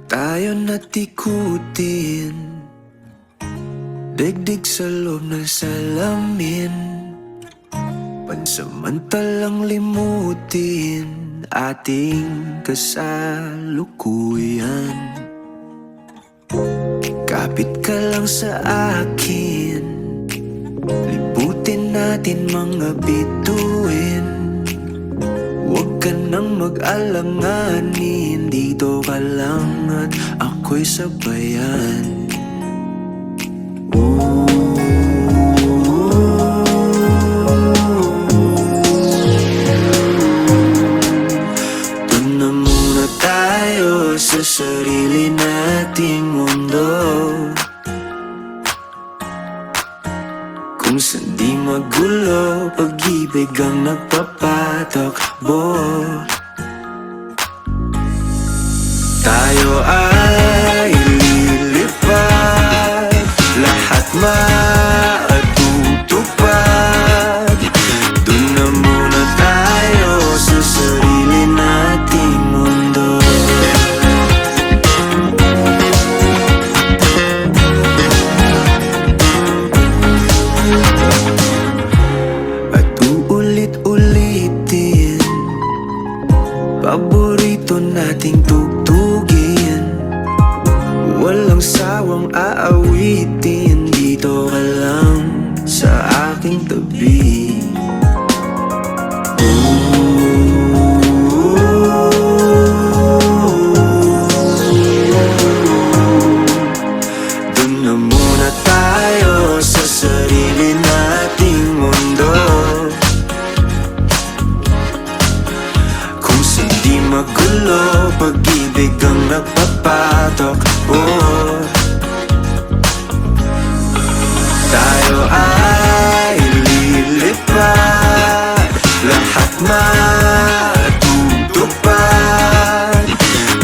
Tayo natikutin, daigdig sa loob ng salamin. Pansamantalang limutin ating kasalukuyan. Kapit ka lang sa akin, libutin natin mga bituin. Huwag ka nang mag-alanganin, dito ka lang at ako'y sabayan. Doon na muna tayo sa sarili nating mundo, kung saan di magulo, pag-ibig ang nagpapatakbo. Tayo ay lilipad, lahat matutupad. Doon na muna tayo sa sarili nating mundo. At uulit-ulitin paborito nating tugtugin, walang sawang aawitin. Dito ka lang sa aking tabi. Doon na muna tayo sa sarili nating mundo, kung saan di magulo, pag-ibig ang nagpapatok. Tayo ay lilipad, lahat matutupad.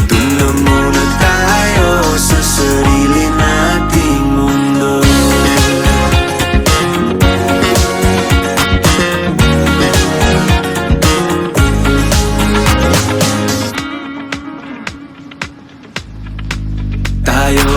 Doon na muna tayo sa sarili nating mundo. Tayo